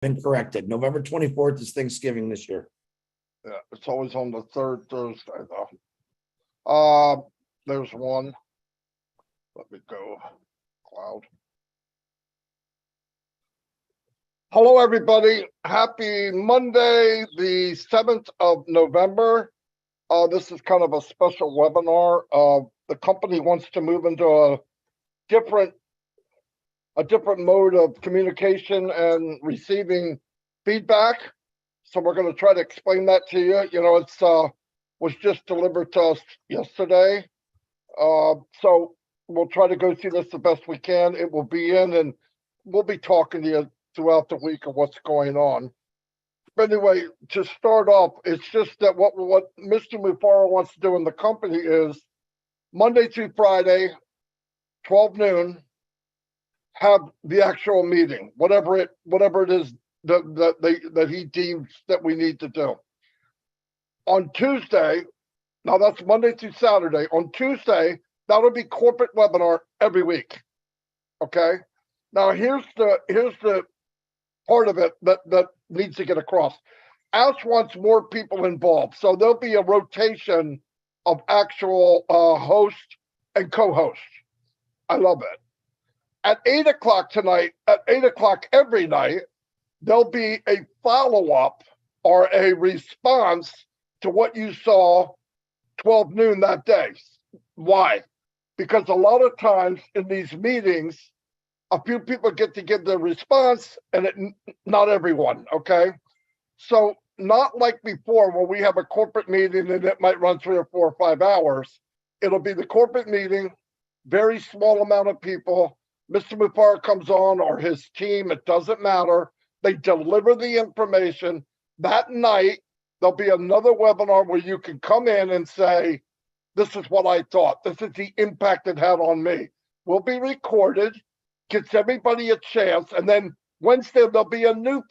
Been corrected. November 24th is Thanksgiving this year. Yeah, it's always on the third Thursday though. There's one. Let me go. Cloud. Hello, everybody. Happy Monday, the 7th of November. This is kind of a special webinar. The company wants to move into a different mode of communication and receiving feedback. So we're going to try to explain that to you. You know, it's was just delivered to us yesterday. So we'll try to go through this the best we can. It will be in, and we'll be talking to you throughout the week of what's going on. But anyway, to start off, it's just that what Mr. Mufara wants to do in the company is Monday through Friday, 12 noon, have the actual meeting, whatever it is that he deems that we need to do. On Tuesday, now that's Monday through Saturday. On Tuesday, that'll be corporate webinar every week. Okay. Now here's the part of it that needs to get across. Ash wants more people involved, so there'll be a rotation of actual host and co-host. I love it. At 8 o'clock tonight, at 8 o'clock every night, there'll be a follow-up or a response to what you saw 12 noon that day. Why? Because a lot of times in these meetings, a few people get to give their response and not everyone, okay? So not like before where we have a corporate meeting and it might run 3 or 4 or 5 hours. It'll be the corporate meeting, very small amount of people. Mr. Mufara comes on or his team, it doesn't matter. They deliver the information. That night, there'll be another webinar where you can come in and say, this is what I thought. This is the impact it had on me. Will be recorded, gives everybody a chance. And then Wednesday, there'll be a new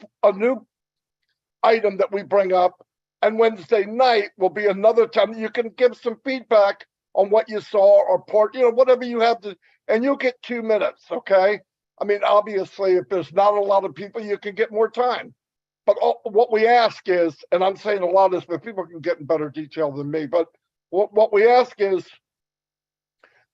item that we bring up. And Wednesday night will be another time you can give some feedback on what you saw or part, you know, whatever you have to, and you'll get 2 minutes, okay? I mean, obviously, if there's not a lot of people, you can get more time. But what we ask is, and I'm saying a lot of this, but people can get in better detail than me, but what we ask is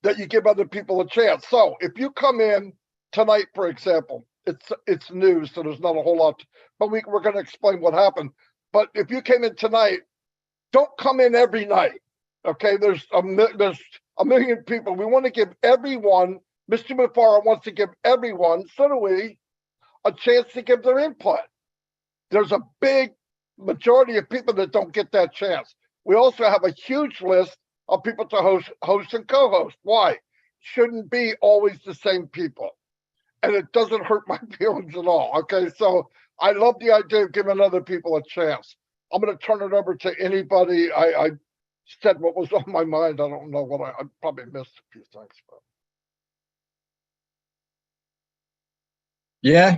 that you give other people a chance. So if you come in tonight, for example, it's news, so there's not a whole lot, but we're going to explain what happened. But if you came in tonight, don't come in every night, okay? There's a million people. We want to give everyone, Mr. Mufara wants to give everyone, so do we, a chance to give their input. There's a big majority of people that don't get that chance. We also have a huge list of people to host and co-host. Why? Shouldn't be always the same people. And it doesn't hurt my feelings at all. Okay, so I love the idea of giving other people a chance. I'm going to turn it over to anybody. I said what was on my mind. I don't know what I probably missed a few things. But. Yeah.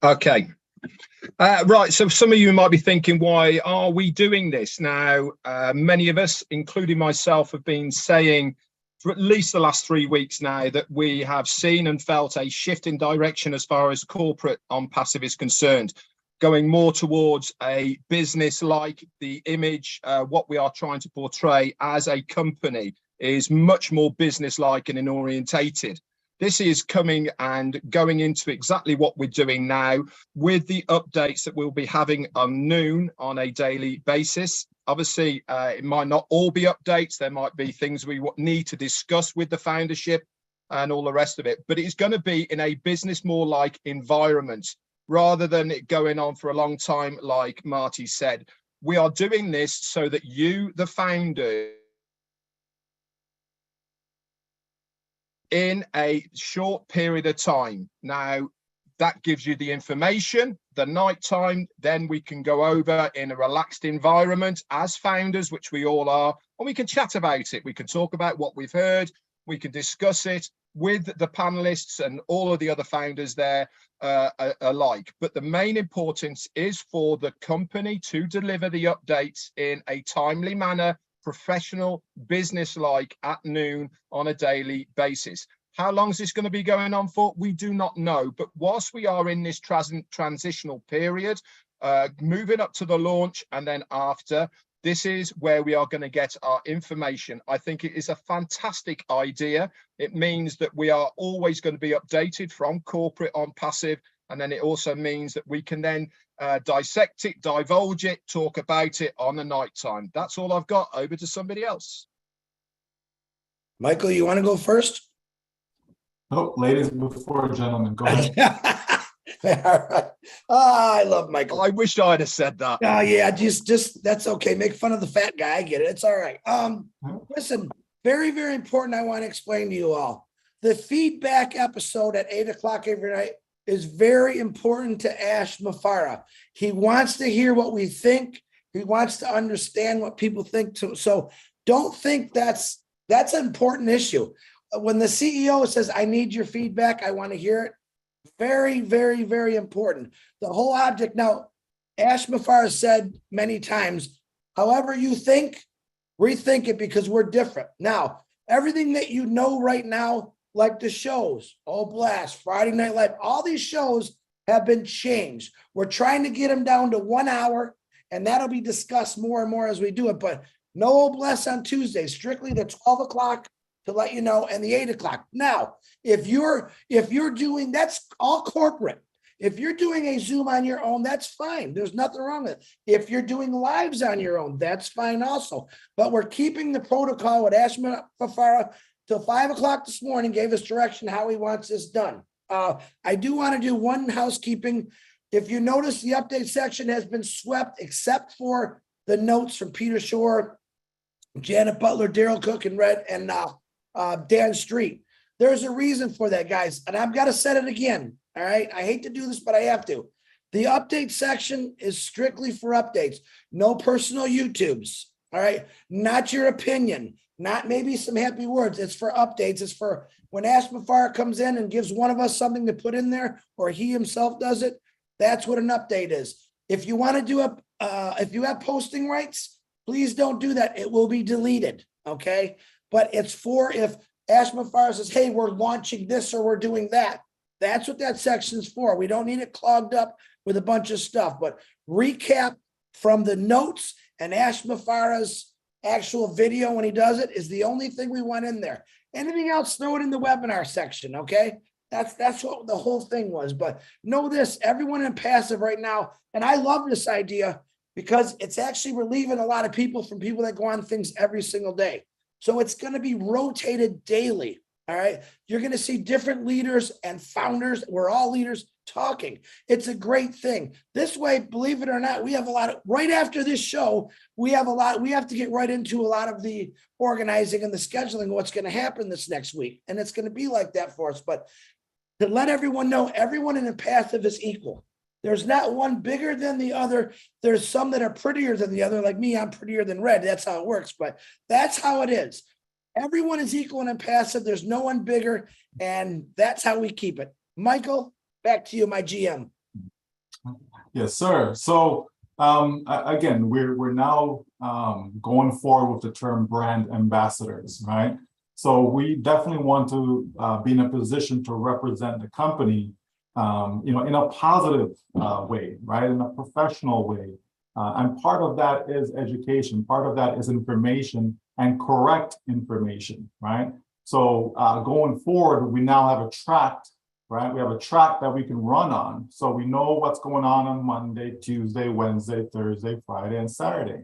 Okay. Right. So some of you might be thinking, why are we doing this now? Many of us, including myself, have been saying for at least the last 3 weeks now that we have seen and felt a shift in direction as far as corporate on passive is concerned, going more towards a business like the image. What we are trying to portray as a company is much more business like and orientated. This is coming and going into exactly what we're doing now with the updates that we'll be having on noon on a daily basis. Obviously, it might not all be updates. There might be things we need to discuss with the foundership and all the rest of it. But it's going to be in a business more like environment rather than it going on for a long time, like Marty said. We are doing this so that you, the founder, in a short period of time. Now, that gives you the information, the night time, then we can go over in a relaxed environment as founders, which we all are, and we can chat about it. We can talk about what we've heard. We can discuss it with the panelists and all of the other founders there alike. But the main importance is for the company to deliver the updates in a timely manner, professional, business-like at noon on a daily basis. How long is this going to be going on for? We do not know. But whilst we are in this transitional period, moving up to the launch and then after, this is where we are going to get our information. I think it is a fantastic idea. It means that we are always going to be updated from corporate on passive. And then it also means that we can then dissect it, divulge it, talk about it on the night time. That's all I've got. Over to somebody else. Michael, you want to go first? Oh, ladies before gentlemen, go ahead. All right. Oh, I love Michael. I wish I'd have said that. Oh, yeah, just that's okay. Make fun of the fat guy. I get it. It's all right. Listen, very, very important. I want to explain to you all. The feedback episode at 8:00 every night is very important to Ash Mafara. He wants to hear what we think. He wants to understand what people think too. So don't think that's an important issue. When the CEO says, I need your feedback, I want to hear it. Very, very, very important. The whole object. Now, Ash Mafara said many times, however you think, rethink it because we're different. Now, everything that you know right now, like the shows, Oh Blast, Friday Night Live, all these shows have been changed. We're trying to get them down to 1 hour, and that'll be discussed more and more as we do it. But no Oh Blast on Tuesday, strictly the 12 o'clock to let you know, and the 8 o'clock. Now, if you're doing, that's all corporate. If you're doing a Zoom on your own, that's fine. There's nothing wrong with it. If you're doing lives on your own, that's fine also. But we're keeping the protocol with Ash Mafara till 5 o'clock this morning, gave us direction how he wants this done. I do want to do one housekeeping. If you notice, the update section has been swept except for the notes from Peter Shore, Janet Butler, Daryl Cook, and Dan Street. There's a reason for that, guys. And I've got to set it again. All right. I hate to do this, but I have to. The update section is strictly for updates. No personal YouTubes. All right. Not your opinion. Not maybe some happy words. It's for updates. It's for when Ash Mafara comes in and gives one of us something to put in there, or he himself does it. That's what an update is. If you want to do if you have posting rights, please don't do that. It will be deleted. Okay. But it's for if Ash Mafara says, hey, we're launching this or we're doing that. That's what that section's for. We don't need it clogged up with a bunch of stuff. But recap from the notes and Ash Mafara's actual video when he does it is the only thing we want in there. Anything else, throw it in the webinar section, okay? That's what the whole thing was. But know this, everyone in passive right now, and I love this idea because it's actually relieving a lot of people from people that go on things every single day. So it's going to be rotated daily. All right. You're going to see different leaders and founders. We're all leaders talking. It's a great thing. This way, believe it or not, we have a lot of, right after this show, we have to get right into a lot of the organizing and the scheduling of what's going to happen this next week. And it's going to be like that for us. But to let everyone know, everyone in the passive is equal. There's not one bigger than the other. There's some that are prettier than the other. Like me, I'm prettier than red. That's how it works. But that's how it is. Everyone is equal and passive. There's no one bigger. And that's how we keep it. Michael, back to you, my GM. Yes, sir. So again, we're now going forward with the term brand ambassadors, right? So we definitely want to be in a position to represent the company in a positive way, right? In a professional way. And part of that is education. Part of that is information and correct information, right? So going forward, we now have a track, right? We have a track that we can run on. So we know what's going on Monday, Tuesday, Wednesday, Thursday, Friday, and Saturday.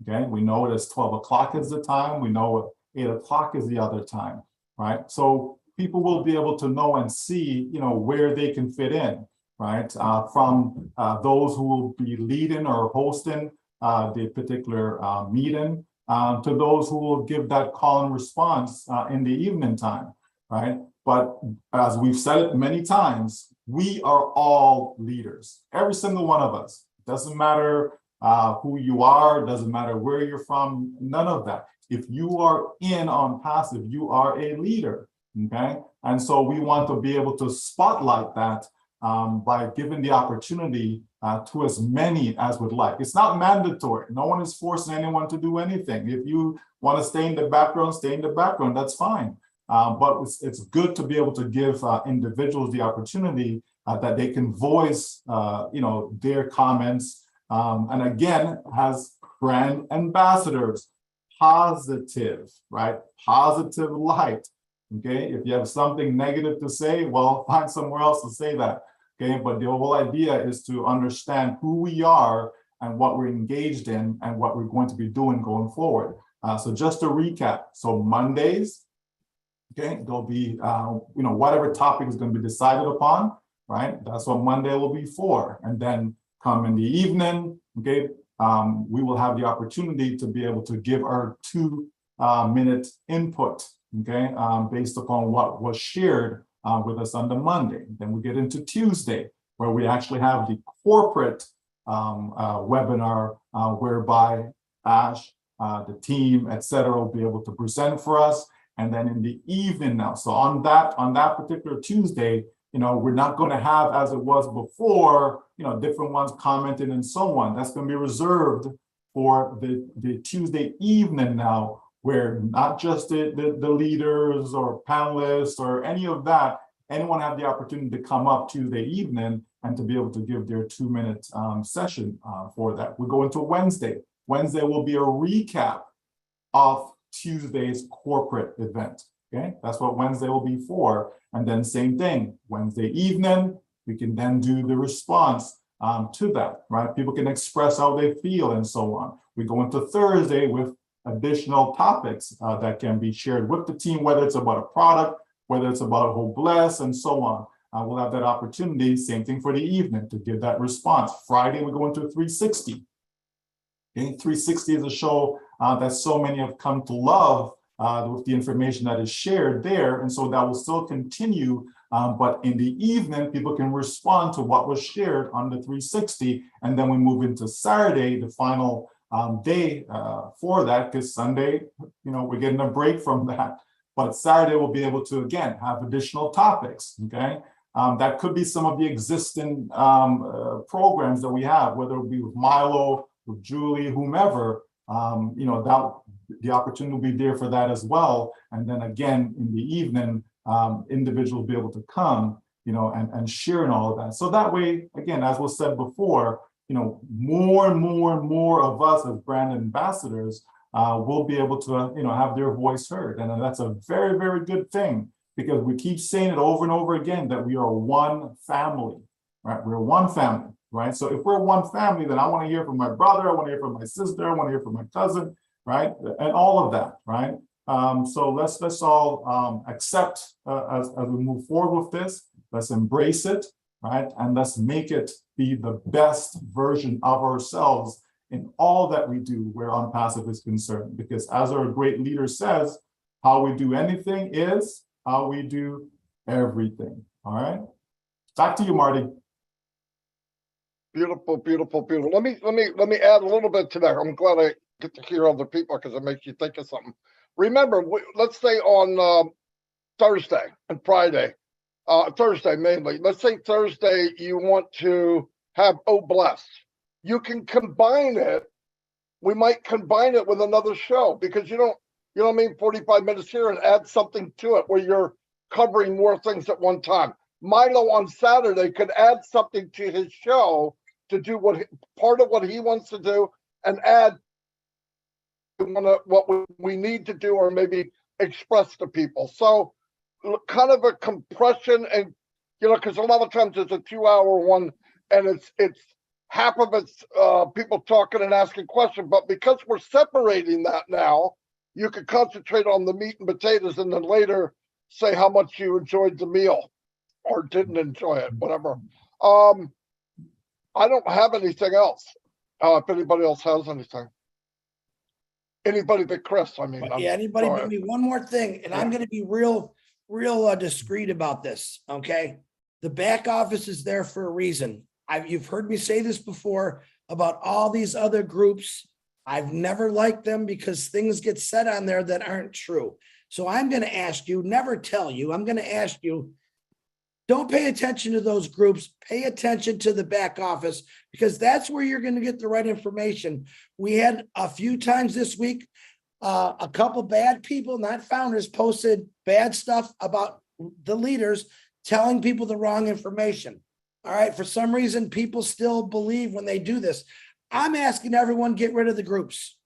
Okay, we know it is 12 o'clock is the time. We know 8 o'clock is the other time, right? So people will be able to know and see, where they can fit in, right? From those who will be leading or hosting the particular meeting to those who will give that call and response in the evening time, right? But as we've said it many times, we are all leaders, every single one of us. Doesn't matter who you are, doesn't matter where you're from, none of that. If you are in on passive, you are a leader, okay? And so we want to be able to spotlight that by giving the opportunity to as many as would like. It's not mandatory. No one is forcing anyone to do anything. If you want to stay in the background, that's fine. But it's good to be able to give individuals the opportunity that they can voice, their comments. And again, as brand ambassadors, positive, right? Positive light. Okay, if you have something negative to say, well, find somewhere else to say that. Okay, but the whole idea is to understand who we are and what we're engaged in and what we're going to be doing going forward. So just to recap, so Mondays, okay, there'll be, whatever topic is going to be decided upon, right? That's what Monday will be for. And then come in the evening, okay, we will have the opportunity to be able to give our 2-minute input, okay, based upon what was shared with us on the Monday. Then we get into Tuesday, where we actually have the corporate webinar, whereby Ash, the team, etc., will be able to present for us. And then in the evening now, so on that particular Tuesday, we're not going to have, as it was before, different ones commenting and so on. That's going to be reserved for the Tuesday evening now, where not just the leaders or panelists or any of that, anyone have the opportunity to come up Tuesday evening and to be able to give their 2-minute session for that. We go into Wednesday. Wednesday will be a recap of Tuesday's corporate event. Okay, that's what Wednesday will be for. And then same thing, Wednesday evening, we can then do the response to that, right? People can express how they feel and so on. We go into Thursday with additional topics that can be shared with the team, whether it's about a product, whether it's about a whole bless and so on. We'll have that opportunity, same thing for the evening, to give that response. Friday, we go into 360. Okay, 360 is a show that so many have come to love with the information that is shared there. And so that will still continue. But in the evening, people can respond to what was shared on the 360. And then we move into Saturday, the final day for that, because Sunday, we're getting a break from that. But Saturday we'll be able to, again, have additional topics, okay? That could be some of the existing programs that we have, whether it be with Milo, with Julie, whomever, that the opportunity will be there for that as well. And then again, in the evening, individuals will be able to come, and share and all of that. So that way, again, as was said before, more and more and more of us as brand ambassadors will be able to, have their voice heard. And that's a very, very good thing, because we keep saying it over and over again that we are one family, right? We're one family, right? So if we're one family, then I want to hear from my brother, I want to hear from my sister, I want to hear from my cousin, right? And all of that, right? So let's all accept as we move forward with this. Let's embrace it, right? And let's make it be the best version of ourselves in all that we do where Unpassive is concerned. Because as our great leader says, how we do anything is how we do everything. All right. Back to you, Marty. Beautiful, beautiful, beautiful. Let me add a little bit to that. I'm glad I get to hear other people, because it makes you think of something. Remember, let's say on Thursday and Friday, Thursday mainly. Let's say Thursday you want to have Oh Bless. You can combine it. We might combine it with another show, because you know what I mean, 45 minutes here, and add something to it where you're covering more things at one time. Milo on Saturday could add something to his show to do part of what he wants to do, and add what we need to do, or maybe express to people. So kind of a compression, and because a lot of times it's a 2-hour one, and it's half of it's people talking and asking questions. But because we're separating that now, you can concentrate on the meat and potatoes, and then later say how much you enjoyed the meal or didn't enjoy it, whatever. I don't have anything else. If anybody else has anything. Anybody but Chris, I mean. Yeah, anybody but me. One more thing, and I'm going to be real discreet about this, okay? The back office is there for a reason. You've heard me say this before about all these other groups. I've never liked them because things get said on there that aren't true. So I'm going to ask you, never tell you, I'm going to ask you, don't pay attention to those groups. Pay attention to the back office, because that's where you're going to get the right information. We had a few times this week A couple bad people, not founders, posted bad stuff about the leaders telling people the wrong information. All right. For some reason, people still believe when they do this. I'm asking everyone, get rid of the groups.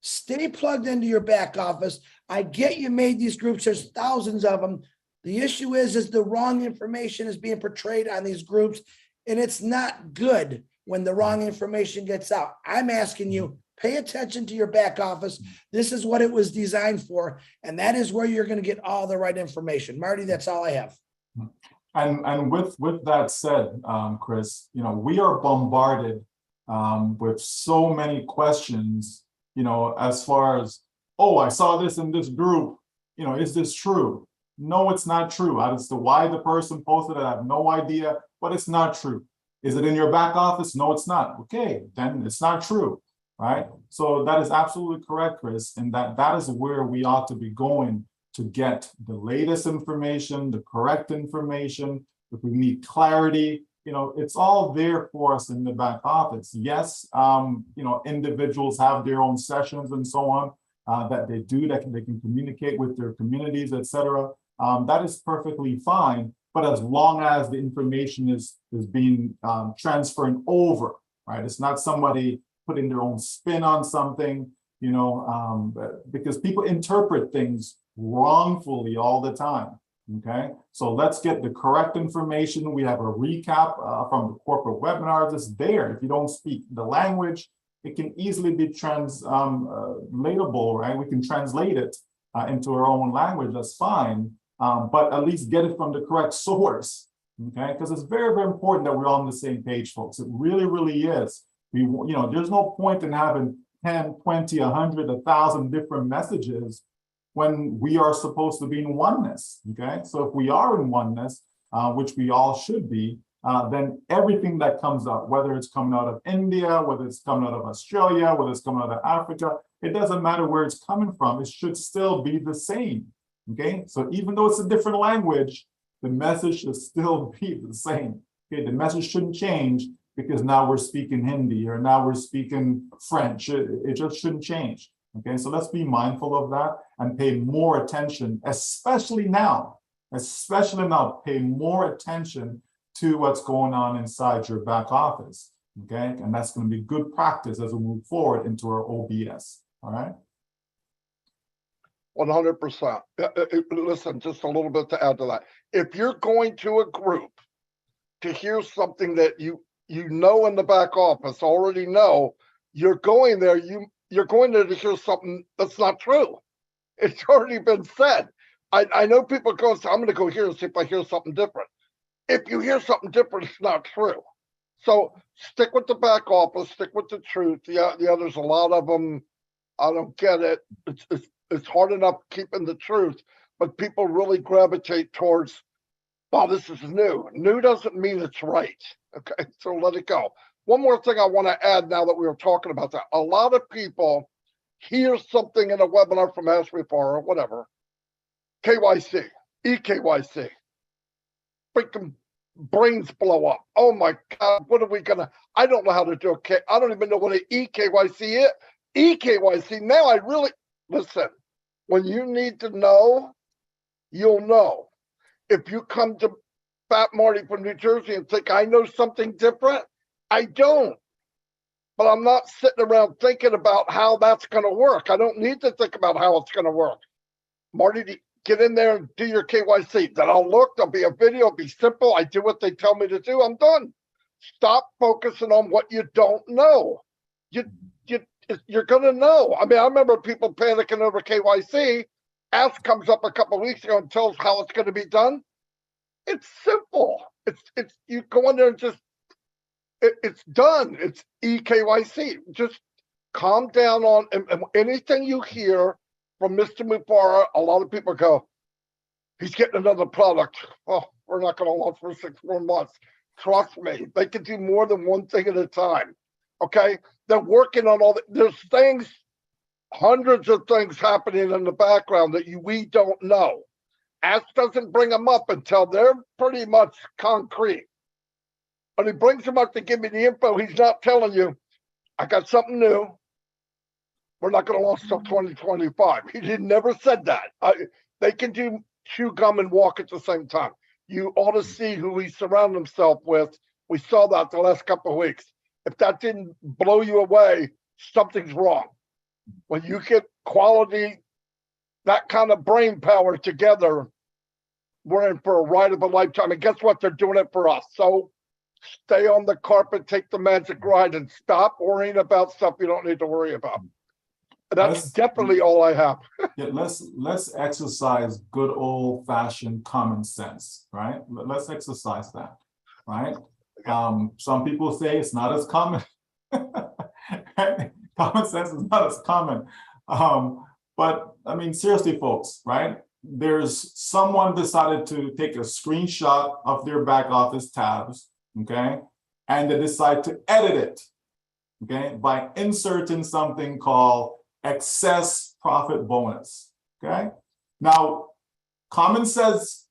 Stay plugged into your back office. I get you made these groups. There's thousands of them. The issue is the wrong information is being portrayed on these groups, and it's not good when the wrong information gets out. I'm asking you, pay attention to your back office. This is what it was designed for, and that is where you're going to get all the right information. Marty, that's all I have. And with that said, Chris, we are bombarded with so many questions, as far as, oh, I saw this in this group, is this true? No, it's not true. As to why the person posted it, I have no idea, but it's not true. Is it in your back office? No, it's not. Okay, then it's not true, right? So that is absolutely correct, Chris, and that is where we ought to be going to get the latest information, the correct information. If we need clarity, it's all there for us in the back office. Yes, individuals have their own sessions and so on that they do, that they can communicate with their communities, etc. That is perfectly fine, but as long as the information is being transferred over, right? It's not somebody putting their own spin on something, because people interpret things wrongfully all the time. Okay, so let's get the correct information. We have a recap from the corporate webinars. It's there. If you don't speak the language, it can easily be translatable, right? We can translate it into our own language. That's fine, but at least get it from the correct source. Okay, because it's very, very important that we're all on the same page, folks. It really, really is. There's no point in having 10, 20, 100, 1,000 different messages when we are supposed to be in oneness. Okay, so if we are in oneness, which we all should be, then everything that comes out, whether it's coming out of India, whether it's coming out of Australia, whether it's coming out of Africa, it doesn't matter where it's coming from, it should still be the same. Okay, so even though it's a different language, the message should still be the same. Okay, the message shouldn't change because now we're speaking Hindi or now we're speaking French. It just shouldn't change. Okay, so let's be mindful of that and pay more attention, especially now, pay more attention to what's going on inside your back office. Okay, and that's going to be good practice as we move forward into our OBS. All right. 100%. Listen, just a little bit to add to that. If you're going to a group to hear something that you know in the back office, already know, you're going there, you're going there to hear something that's not true. It's already been said. I know people go, so I'm going to go here and see if I hear something different. If you hear something different, it's not true. So stick with the back office, stick with the truth. Yeah, there's a lot of them. I don't get it. It's hard enough keeping the truth, but people really gravitate towards, oh, this is new. New doesn't mean it's right. Okay, so let it go. One more thing I want to add now that we were talking about that. A lot of people hear something in a webinar from ASREPAR or whatever, KYC, EKYC, freaking brains blow up. Oh my God, what are we gonna, I don't know how to do a I don't even know what an EKYC is. EKYC, now I really, listen, when you need to know, you'll know. If you come to Fat Marty from New Jersey and think I know something different, I don't. But I'm not sitting around thinking about how that's going to work. I don't need to think about how it's going to work. Marty, get in there and do your KYC. Then I'll look, there'll be a video, it'll be simple. I do what they tell me to do, I'm done. Stop focusing on what you don't know. You're going to know. I mean, I remember people panicking over KYC. Ask comes up a couple of weeks ago and tells how it's going to be done. It's simple. It's you go in there and just, it's done. It's EKYC. Just calm down on and anything you hear from Mr. Mufara. A lot of people go, he's getting another product. Oh, we're not going to launch for 6 more months. Trust me, they can do more than one thing at a time. Okay, they're working on all there's things, hundreds of things happening in the background that we don't know. Ask doesn't bring them up until they're pretty much concrete. But he brings them up to give me the info. He's not telling you, I got something new. we're not going to launch till 2025. He never said that. They can chew gum and walk at the same time. You ought to see who he surrounded himself with. We saw that the last couple of weeks. If that didn't blow you away, something's wrong. When you get quality, that kind of brain power together, we're in for a ride of a lifetime. And guess what? They're doing it for us. So stay on the carpet, take the magic ride, and stop worrying about stuff you don't need to worry about. That's definitely all I have. Yeah, let's exercise good old-fashioned common sense, right? Let's exercise that, right? Some people say it's not as common. Common sense is not as common. But I mean, seriously, folks, right? There's someone decided to take a screenshot of their back office tabs, okay? And they decide to edit it, okay? By inserting something called excess profit bonus, okay? Now, common sense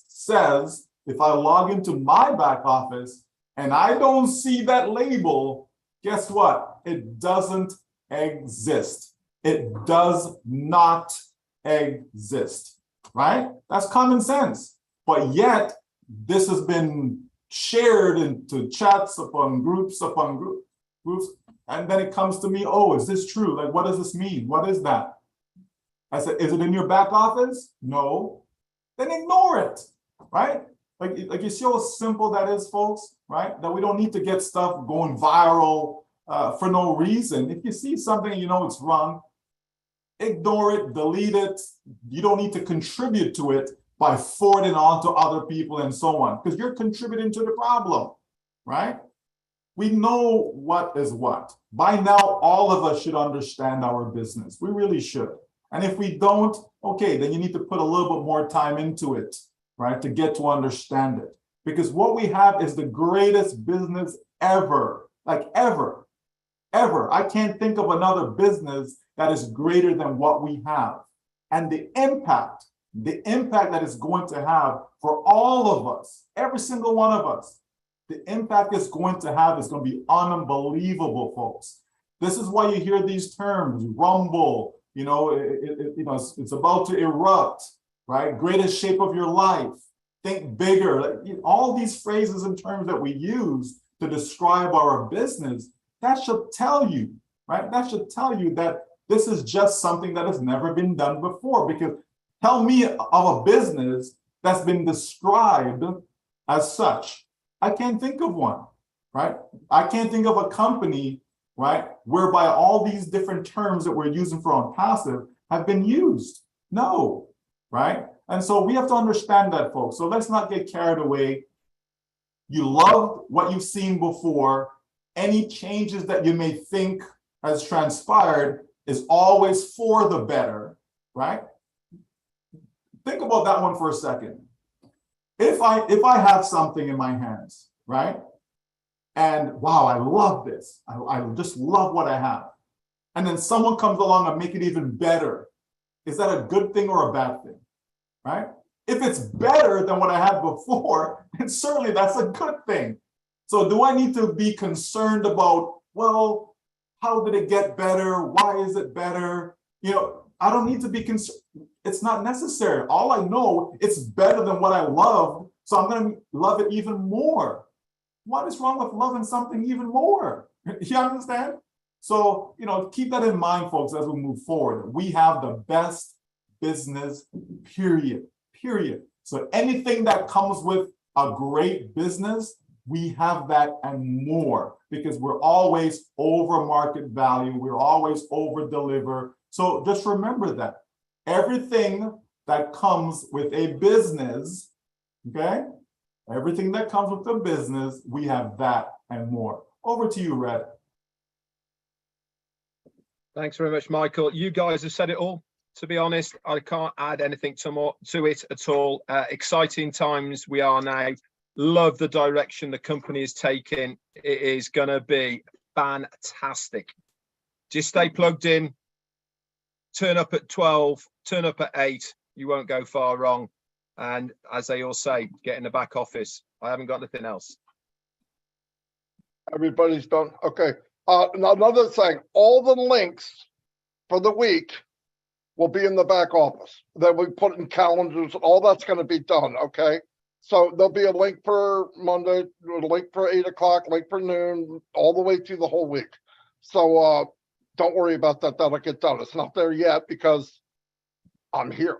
says if I log into my back office and I don't see that label, guess what? It doesn't exist. It does not exist, right? That's common sense. But yet, this has been shared into chats upon groups, and then it comes to me, oh, is this true? Like, what does this mean? What is that? I said, is it in your back office? No. Then ignore it, right? Like you see how simple that is, folks, right? That we don't need to get stuff going viral for no reason. If you see something and you know it's wrong, ignore it, delete it. You don't need to contribute to it by forwarding on to other people and so on, because you're contributing to the problem, right? We know what is what. By now, all of us should understand our business. We really should. And if we don't, okay, then you need to put a little bit more time into it, right, to get to understand it. Because what we have is the greatest business ever, like ever. I can't think of another business that is greater than what we have. And the impact that it's going to have for all of us, every single one of us, the impact it's going to have is going to be unbelievable, folks. This is why you hear these terms, rumble, it's about to erupt, right? Greatest shape of your life, think bigger. All these phrases and terms that we use to describe our business, that should tell you, right? That should tell you that this is just something that has never been done before. Because tell me of a business that's been described as such. I can't think of one, right? I can't think of a company, right, whereby all these different terms that we're using for on passive have been used. No, right? And so we have to understand that, folks. So let's not get carried away. You love what you've seen before. Any changes that you may think has transpired is always for the better, right? Think about that one for a second. If I have something in my hands, right? And wow, I love this. I just love what I have. And then someone comes along and make it even better. Is that a good thing or a bad thing, right? If it's better than what I had before, then certainly that's a good thing. So do I need to be concerned about, well, how did it get better? Why is it better? I don't need to be concerned. It's not necessary. All I know, it's better than what I loved, so I'm going to love it even more. What is wrong with loving something even more? You understand? So, keep that in mind, folks, as we move forward. We have the best business, period. So anything that comes with a great business, we have that and more, because we're always over market value. We're always over deliver. So just remember that everything that comes with a business, okay? Everything that comes with a business, we have that and more. Over to you, Red. Thanks very much, Michael. You guys have said it all. To be honest, I can't add anything to it at all. Exciting times we are now. Love the direction the company is taking. It is going to be fantastic. Just stay plugged in. Turn up at 12, turn up at 8. You won't go far wrong. And as they all say, get in the back office. I haven't got anything else. Everybody's done. Okay. And another thing, all the links for the week will be in the back office. Then we put in calendars, all that's gonna be done, okay? So there'll be a link for Monday, a link for 8 o'clock, link for noon, all the way through the whole week. So don't worry about that, that'll get done. It's not there yet because I'm here.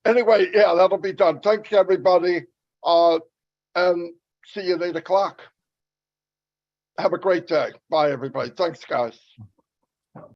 Anyway, yeah, that'll be done. Thanks, everybody. And see you at 8 o'clock. Have a great day. Bye, everybody. Thanks, guys.